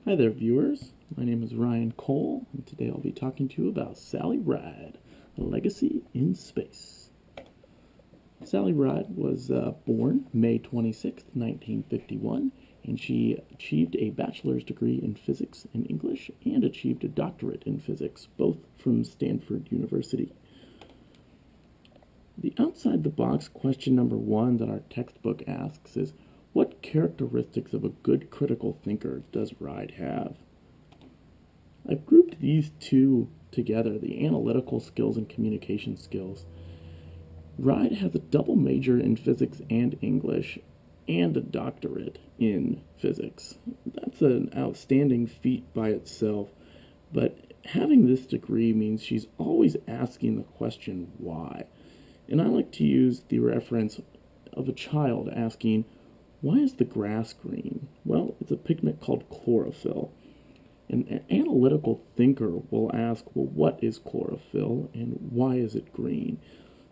Hi there, viewers. My name is Ryan Cole, and today I'll be talking to you about Sally Ride, a legacy in space. Sally Ride was born May 26, 1951, and she achieved a bachelor's degree in physics and English and achieved a doctorate in physics, both from Stanford University. The outside-the-box question number one that our textbook asks is, what characteristics of a good critical thinker does Ride have? I've grouped these two together, the analytical skills and communication skills. Ride has a double major in physics and English and a doctorate in physics. That's an outstanding feat by itself, but having this degree means she's always asking the question, why? And I like to use the reference of a child asking, why is the grass green? Well, it's a pigment called chlorophyll. An analytical thinker will ask, well, what is chlorophyll and why is it green?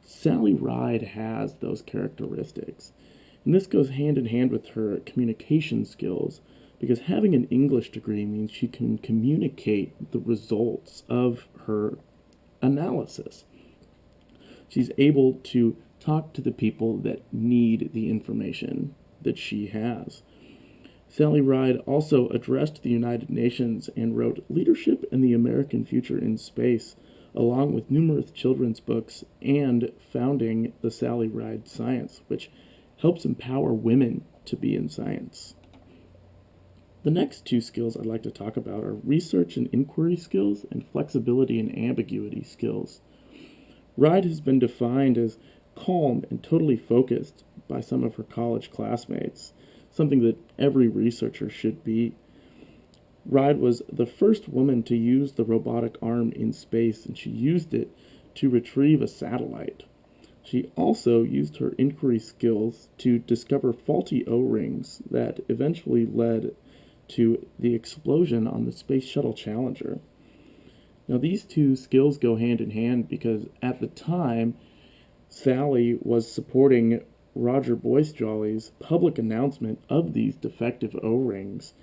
Sally Ride has those characteristics. And this goes hand in hand with her communication skills, because having an English degree means she can communicate the results of her analysis. She's able to talk to the people that need the information that she has. Sally Ride also addressed the United Nations and wrote Leadership and the American Future in Space, along with numerous children's books and founding the Sally Ride Science, which helps empower women to be in science. The next two skills I'd like to talk about are research and inquiry skills and flexibility and ambiguity skills. Ride has been defined as calm and totally focused by some of her college classmates, something that every researcher should be. Ride was the first woman to use the robotic arm in space, and she used it to retrieve a satellite. She also used her inquiry skills to discover faulty O-rings that eventually led to the explosion on the Space Shuttle Challenger. Now, these two skills go hand in hand because at the time, Sally was supporting Roger Boyce-Jolly's public announcement of these defective O-rings,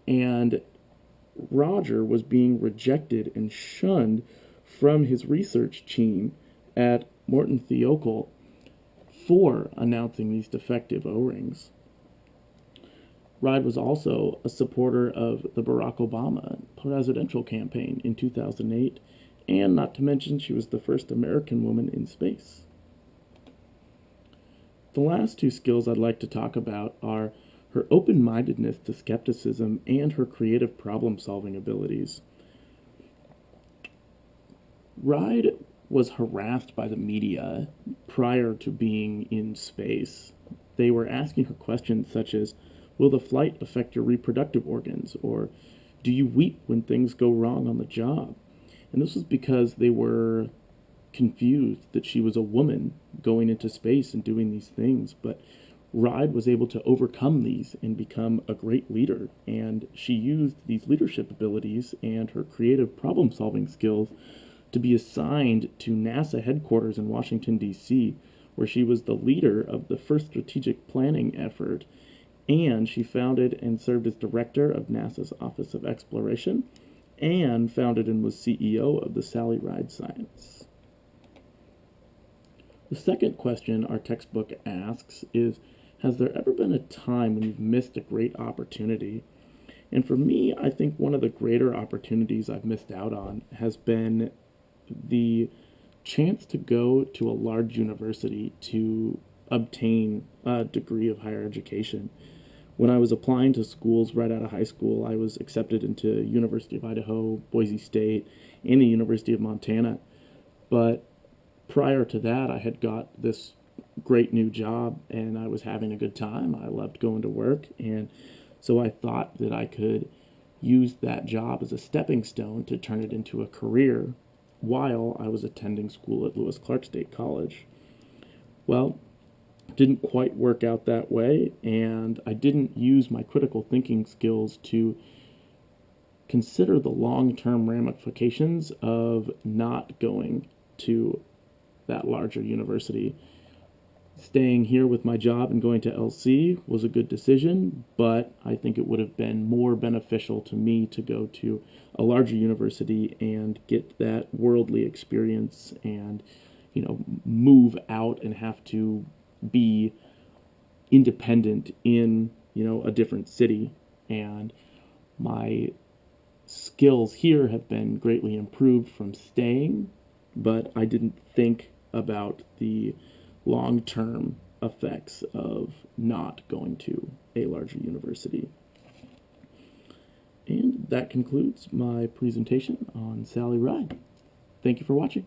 and Roger was being rejected and shunned from his research team at Morton Thiokol for announcing these defective O-rings. Ride was also a supporter of the Barack Obama presidential campaign in 2008, and not to mention she was the first American woman in space. The last two skills I'd like to talk about are her open-mindedness to skepticism and her creative problem-solving abilities. Ride was harassed by the media prior to being in space. They were asking her questions such as, will the flight affect your reproductive organs? Or do you weep when things go wrong on the job? And this was because they were confused that she was a woman going into space and doing these things. But Ride was able to overcome these and become a great leader. And she used these leadership abilities and her creative problem-solving skills to be assigned to NASA headquarters in Washington, D.C., where she was the leader of the first strategic planning effort. And she founded and served as director of NASA's Office of Exploration, and founded and was CEO of the Sally Ride Science. The second question our textbook asks is, has there ever been a time when you've missed a great opportunity? And for me, I think one of the greater opportunities I've missed out on has been the chance to go to a large university to obtain a degree of higher education. When I was applying to schools right out of high school, I was accepted into University of Idaho, Boise State, and the University of Montana. But prior to that, I had got this great new job, and I was having a good time. I loved going to work, and so I thought that I could use that job as a stepping stone to turn it into a career while I was attending school at Lewis Clark State College. Well, didn't quite work out that way, and I didn't use my critical thinking skills to consider the long-term ramifications of not going to that larger university. staying here with my job and going to LC was a good decision, but I think it would have been more beneficial to me to go to a larger university and get that worldly experience and, you know, move out and have to be independent in, you know, a different city. And my skills here have been greatly improved from staying, but I didn't think about the long-term effects of not going to a larger university. And that concludes my presentation on Sally Ride. Thank you for watching.